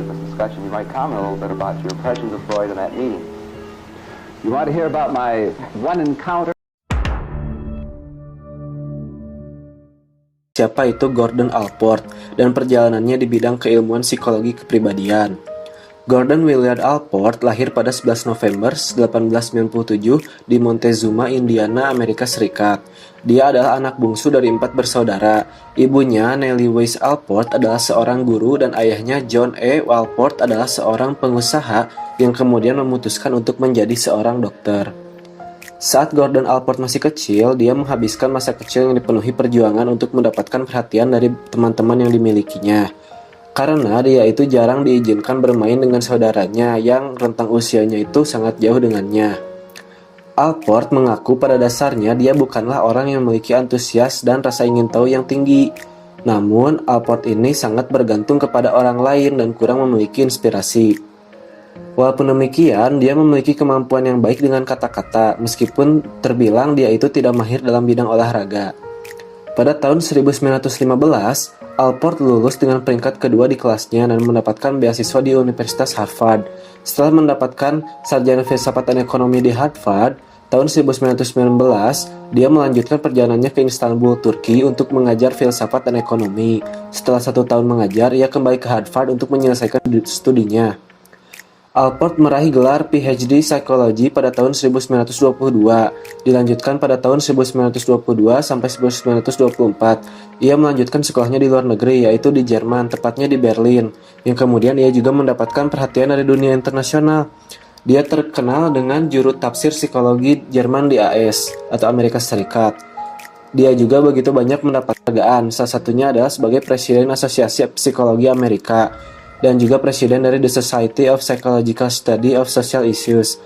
this discussion, you might comment a little bit about your impressions of Freud in that meeting. You want to hear about my one encounter? Siapa itu Gordon Allport dan perjalanannya di bidang keilmuan psikologi kepribadian. Gordon Willard Allport lahir pada 11 November 1897 di Montezuma, Indiana, Amerika Serikat. Dia adalah anak bungsu dari 4 bersaudara. Ibunya, Nellie Weiss Allport, adalah seorang guru dan ayahnya, John E. Allport, adalah seorang pengusaha yang kemudian memutuskan untuk menjadi seorang dokter. Saat Gordon Allport masih kecil, dia menghabiskan masa kecil yang dipenuhi perjuangan untuk mendapatkan perhatian dari teman-teman yang dimilikinya. Karena dia itu jarang diizinkan bermain dengan saudaranya yang rentang usianya itu sangat jauh dengannya. Allport mengaku pada dasarnya dia bukanlah orang yang memiliki antusias dan rasa ingin tahu yang tinggi. Namun, Allport ini sangat bergantung kepada orang lain dan kurang memiliki inspirasi. Walaupun demikian, dia memiliki kemampuan yang baik dengan kata-kata, meskipun terbilang dia itu tidak mahir dalam bidang olahraga. Pada tahun 1915, Allport lulus dengan peringkat kedua di kelasnya dan mendapatkan beasiswa di Universitas Harvard. Setelah mendapatkan sarjana filsafat dan ekonomi di Harvard, tahun 1919, dia melanjutkan perjalanannya ke Istanbul, Turki untuk mengajar filsafat dan ekonomi. Setelah 1 tahun mengajar, ia kembali ke Harvard untuk menyelesaikan studinya. Allport meraih gelar PhD Psikologi pada tahun 1922, dilanjutkan pada tahun 1922 sampai 1924. Ia melanjutkan sekolahnya di luar negeri, yaitu di Jerman, tepatnya di Berlin, yang kemudian ia juga mendapatkan perhatian dari dunia internasional. Dia terkenal dengan juru tafsir psikologi Jerman di AS, atau Amerika Serikat. Dia juga begitu banyak mendapat penghargaan, salah satunya adalah sebagai Presiden Asosiasi Psikologi Amerika, dan juga presiden dari The Society of Psychological Study of Social Issues.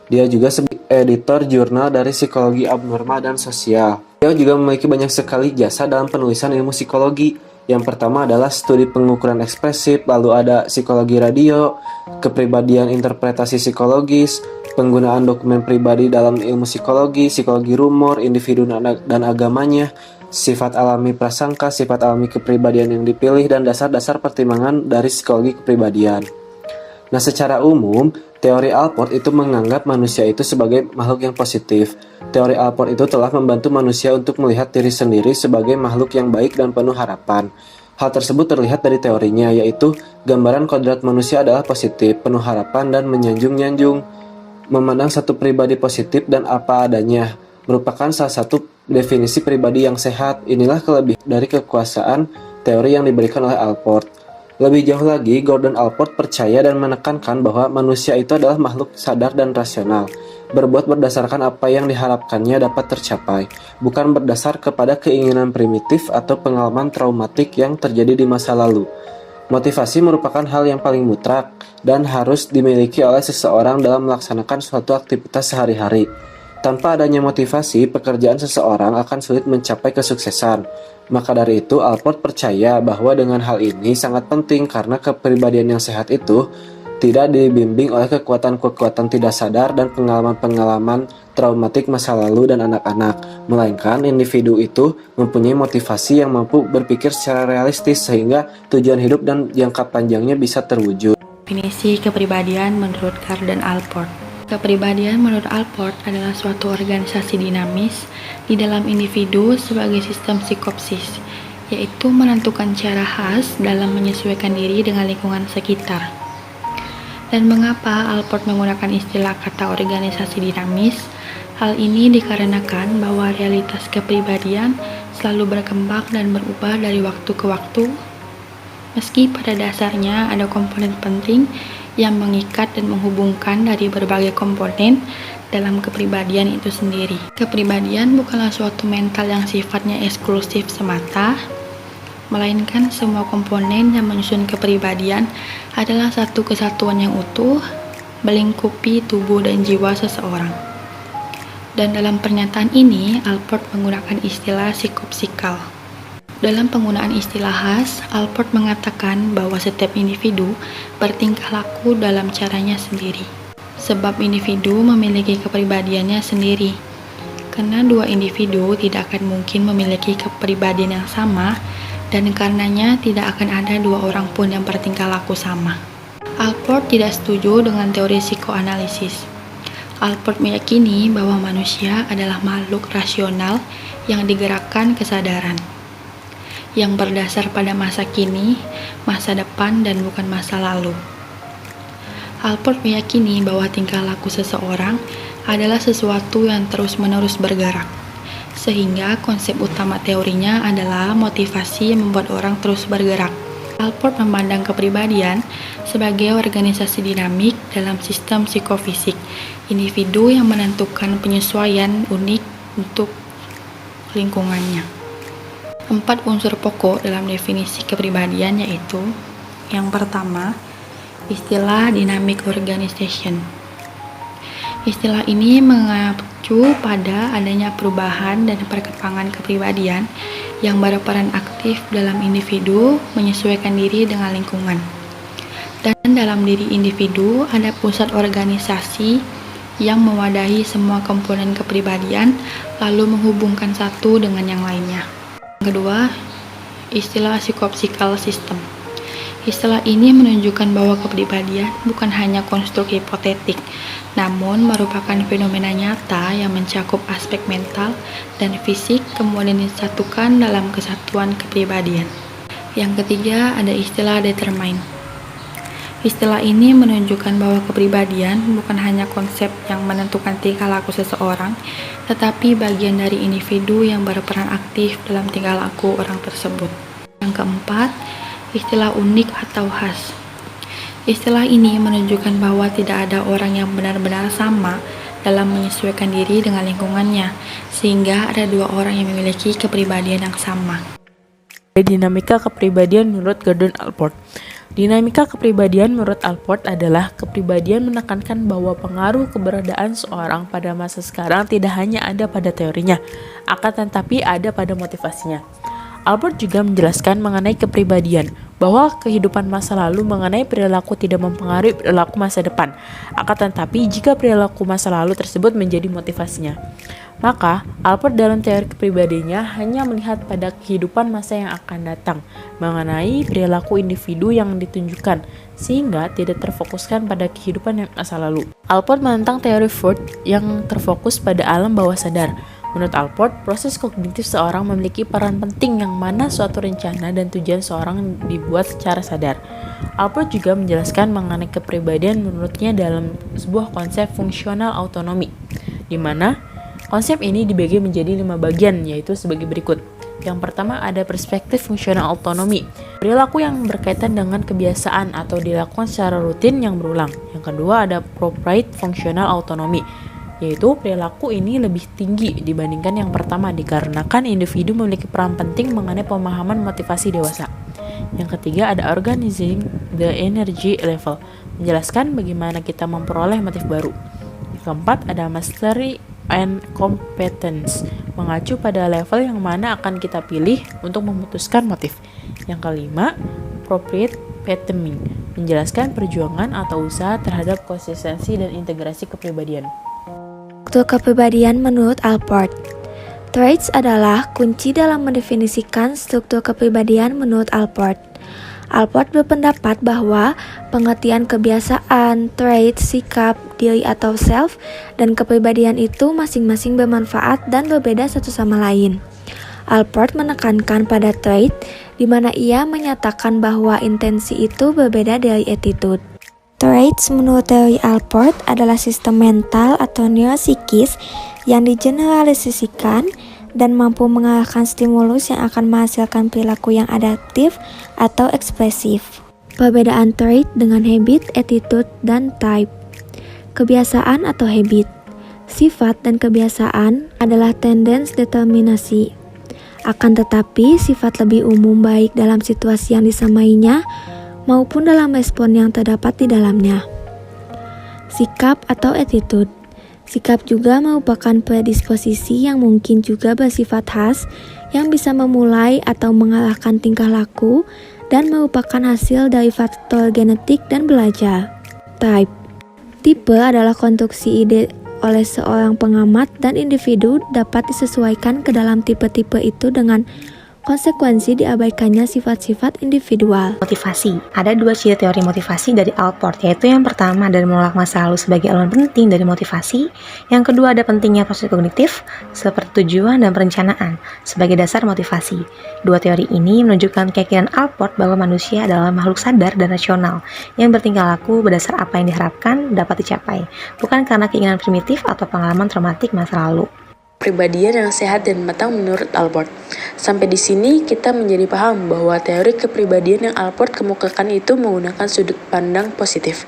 Dia juga sebagai editor jurnal dari psikologi abnormal dan sosial. Dia juga memiliki banyak sekali jasa dalam penulisan ilmu psikologi. Yang pertama adalah studi pengukuran ekspresif, lalu ada psikologi radio, kepribadian interpretasi psikologis, penggunaan dokumen pribadi dalam ilmu psikologi, psikologi rumor, individu dan agamanya, sifat alami prasangka, sifat alami kepribadian yang dipilih, dan dasar-dasar pertimbangan dari psikologi kepribadian. Nah, secara umum, teori Allport itu menganggap manusia itu sebagai makhluk yang positif. Teori Allport itu telah membantu manusia untuk melihat diri sendiri sebagai makhluk yang baik dan penuh harapan. Hal tersebut terlihat dari teorinya, yaitu gambaran kodrat manusia adalah positif, penuh harapan, dan menyanjung-nyanjung. Memandang satu pribadi positif dan apa adanya merupakan salah satu definisi pribadi yang sehat. Inilah kelebihan dari kekuasaan teori yang diberikan oleh Allport. Lebih jauh lagi, Gordon Allport percaya dan menekankan bahwa manusia itu adalah makhluk sadar dan rasional, berbuat berdasarkan apa yang diharapkannya dapat tercapai, bukan berdasar kepada keinginan primitif atau pengalaman traumatik yang terjadi di masa lalu. Motivasi merupakan hal yang paling mutlak dan harus dimiliki oleh seseorang dalam melaksanakan suatu aktivitas sehari-hari. Tanpa adanya motivasi, pekerjaan seseorang akan sulit mencapai kesuksesan. Maka dari itu, Allport percaya bahwa dengan hal ini sangat penting karena kepribadian yang sehat itu tidak dibimbing oleh kekuatan-kekuatan tidak sadar dan pengalaman-pengalaman traumatik masa lalu dan anak-anak, melainkan individu itu mempunyai motivasi yang mampu berpikir secara realistis sehingga tujuan hidup dan jangka panjangnya bisa terwujud. Definisi kepribadian menurut Gordon Allport. Kepribadian menurut Allport adalah suatu organisasi dinamis di dalam individu sebagai sistem psikopsis, yaitu menentukan cara khas dalam menyesuaikan diri dengan lingkungan sekitar. Dan mengapa Allport menggunakan istilah kata organisasi dinamis? Hal ini dikarenakan bahwa realitas kepribadian selalu berkembang dan berubah dari waktu ke waktu, meski pada dasarnya ada komponen penting yang mengikat dan menghubungkan dari berbagai komponen dalam kepribadian itu sendiri. Kepribadian bukanlah suatu mental yang sifatnya eksklusif semata, melainkan semua komponen yang menyusun kepribadian adalah satu kesatuan yang utuh, melingkupi tubuh dan jiwa seseorang. Dan dalam pernyataan ini, Allport menggunakan istilah psikopsikal. Dalam penggunaan istilah khas, Allport mengatakan bahwa setiap individu bertingkah laku dalam caranya sendiri. Sebab individu memiliki kepribadiannya sendiri. Karena dua individu tidak akan mungkin memiliki kepribadian yang sama dan karenanya tidak akan ada dua orang pun yang bertingkah laku sama. Allport tidak setuju dengan teori psikoanalisis. Allport meyakini bahwa manusia adalah makhluk rasional yang digerakkan kesadaran, yang berdasar pada masa kini, masa depan, dan bukan masa lalu. Allport meyakini bahwa tingkah laku seseorang adalah sesuatu yang terus-menerus bergerak, sehingga konsep utama teorinya adalah motivasi yang membuat orang terus bergerak. Allport memandang kepribadian sebagai organisasi dinamik dalam sistem psikofisik, individu yang menentukan penyesuaian unik untuk lingkungannya. 4 unsur pokok dalam definisi kepribadian yaitu: yang pertama, istilah dynamic organization. Istilah ini mengacu pada adanya perubahan dan perkembangan kepribadian yang berperan aktif dalam individu menyesuaikan diri dengan lingkungan. Dan dalam diri individu ada pusat organisasi yang mewadahi semua komponen kepribadian lalu menghubungkan satu dengan yang lainnya. Yang kedua, istilah psychophysical system. Istilah ini menunjukkan bahwa kepribadian bukan hanya konstruk hipotetik, namun merupakan fenomena nyata yang mencakup aspek mental dan fisik kemudian disatukan dalam kesatuan kepribadian. Yang ketiga, ada istilah determine. Istilah ini menunjukkan bahwa kepribadian bukan hanya konsep yang menentukan tingkah laku seseorang, tetapi bagian dari individu yang berperan aktif dalam tingkah laku orang tersebut. Yang keempat, istilah unik atau khas. Istilah ini menunjukkan bahwa tidak ada orang yang benar-benar sama dalam menyesuaikan diri dengan lingkungannya, sehingga ada dua orang yang memiliki kepribadian yang sama. Dinamika kepribadian menurut Gordon Allport. Dinamika kepribadian menurut Allport adalah kepribadian menekankan bahwa pengaruh keberadaan seorang pada masa sekarang tidak hanya ada pada teorinya, akan tetapi ada pada motivasinya. Allport juga menjelaskan mengenai kepribadian, bahwa kehidupan masa lalu mengenai perilaku tidak mempengaruhi perilaku masa depan, akan tetapi jika perilaku masa lalu tersebut menjadi motivasinya. Maka, Allport dalam teori kepribadiannya hanya melihat pada kehidupan masa yang akan datang, mengenai perilaku individu yang ditunjukkan, sehingga tidak terfokuskan pada kehidupan yang masa lalu. Allport menentang teori Freud yang terfokus pada alam bawah sadar. Menurut Allport, proses kognitif seorang memiliki peran penting yang mana suatu rencana dan tujuan seorang dibuat secara sadar. Allport juga menjelaskan mengenai kepribadian menurutnya dalam sebuah konsep fungsional autonomi, di mana konsep ini dibagi menjadi 5 bagian, yaitu sebagai berikut. Yang pertama ada perspektif fungsional autonomi, perilaku yang berkaitan dengan kebiasaan atau dilakukan secara rutin yang berulang. Yang kedua ada appropriate functional autonomy, yaitu perilaku ini lebih tinggi dibandingkan yang pertama dikarenakan individu memiliki peran penting mengenai pemahaman motivasi dewasa. Yang ketiga ada organizing the energy level, menjelaskan bagaimana kita memperoleh motif baru. Yang keempat ada mastery and competence, mengacu pada level yang mana akan kita pilih untuk memutuskan motif. Yang kelima, appropriate patterning, menjelaskan perjuangan atau usaha terhadap konsistensi dan integrasi kepribadian. Struktur kepribadian menurut Allport. Traits adalah kunci dalam mendefinisikan struktur kepribadian menurut Allport. Allport berpendapat bahwa pengertian kebiasaan, trait, sikap, diri atau self, dan kepribadian itu masing-masing bermanfaat dan berbeda satu sama lain. Allport menekankan pada trait, di mana ia menyatakan bahwa intensi itu berbeda dari attitude. Traits menurut teori Allport adalah sistem mental atau neuropsikis yang digeneralisasikan dan mampu mengarahkan stimulus yang akan menghasilkan perilaku yang adaptif atau ekspresif. Perbedaan trait dengan habit, attitude, dan type. Kebiasaan atau habit. Sifat dan kebiasaan adalah tendens determinasi. Akan tetapi, sifat lebih umum baik dalam situasi yang disamainya maupun dalam respon yang terdapat di dalamnya. Sikap atau attitude. Sikap juga merupakan predisposisi yang mungkin juga bersifat khas yang bisa memulai atau mengalahkan tingkah laku dan merupakan hasil dari faktor genetik dan belajar. Type. Tipe adalah konstruksi ide oleh seorang pengamat dan individu dapat disesuaikan ke dalam tipe-tipe itu dengan konsekuensi diabaikannya sifat-sifat individual. Motivasi. Ada dua ciri teori motivasi dari Allport, yaitu yang pertama ada menolak masa lalu sebagai elemen penting dari motivasi, yang kedua ada pentingnya proses kognitif seperti tujuan dan perencanaan sebagai dasar motivasi. Dua teori ini menunjukkan keyakinan Allport bahwa manusia adalah makhluk sadar dan rasional yang bertingkah laku berdasar apa yang diharapkan dapat dicapai, bukan karena keinginan primitif atau pengalaman traumatik masa lalu. Kepribadian yang sehat dan matang menurut Allport. Sampai di sini kita menjadi paham bahwa teori kepribadian yang Allport kemukakan itu menggunakan sudut pandang positif,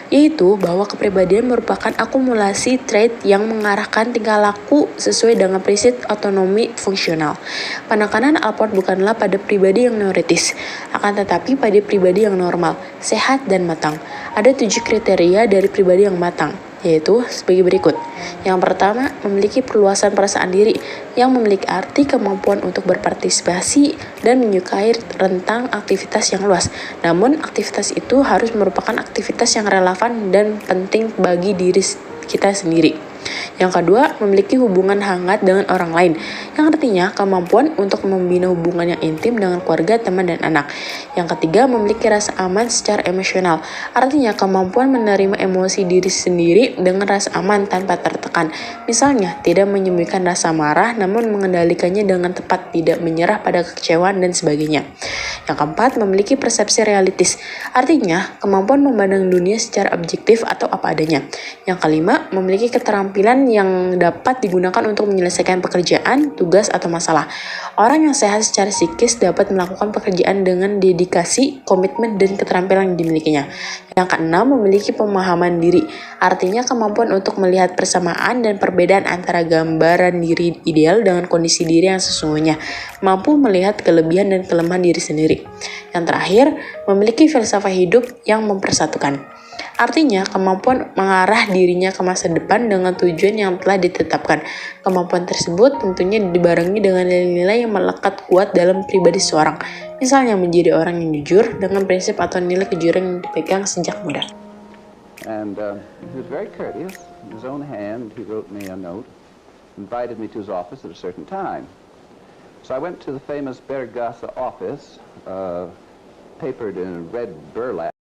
yaitu bahwa kepribadian merupakan akumulasi trait yang mengarahkan tingkah laku sesuai dengan prinsip otonomi fungsional. Penekanan Allport bukanlah pada pribadi yang teoritis, akan tetapi pada pribadi yang normal, sehat dan matang. Ada 7 kriteria dari pribadi yang matang, yaitu sebagai berikut. Yang pertama, memiliki perluasan perasaan diri yang memiliki arti kemampuan untuk berpartisipasi dan menyukai rentang aktivitas yang luas. Namun, aktivitas itu harus merupakan aktivitas yang relevan dan penting bagi diri kita sendiri. Yang kedua, memiliki hubungan hangat dengan orang lain, yang artinya kemampuan untuk membina hubungan yang intim dengan keluarga, teman, dan anak. Yang ketiga, memiliki rasa aman secara emosional, artinya kemampuan menerima emosi diri sendiri dengan rasa aman tanpa tertekan. Misalnya, tidak menyembunyikan rasa marah, namun mengendalikannya dengan tepat, tidak menyerah pada kekecewaan, dan sebagainya. Yang keempat, memiliki persepsi realistis, artinya kemampuan memandang dunia secara objektif atau apa adanya. Yang kelima, memiliki keterampilan yang dapat digunakan untuk menyelesaikan pekerjaan, tugas, atau masalah. Orang yang sehat secara psikis dapat melakukan pekerjaan dengan dedikasi, komitmen, dan keterampilan yang dimilikinya. Yang keenam, memiliki pemahaman diri, artinya kemampuan untuk melihat persamaan dan perbedaan antara gambaran diri ideal dengan kondisi diri yang sesungguhnya, mampu melihat kelebihan dan kelemahan diri sendiri. Yang terakhir, memiliki filsafat hidup yang mempersatukan. Artinya, kemampuan mengarah dirinya ke masa depan dengan tujuan yang telah ditetapkan. Kemampuan tersebut tentunya dibarengi dengan nilai-nilai yang melekat kuat dalam pribadi seorang. Misalnya, menjadi orang yang jujur dengan prinsip atau nilai kejujuran yang dipegang sejak muda. And he was very courteous. In his own hand, he wrote me a note, invited me to his office at a certain time. So I went to the famous Berggasse office, papered in red burlap.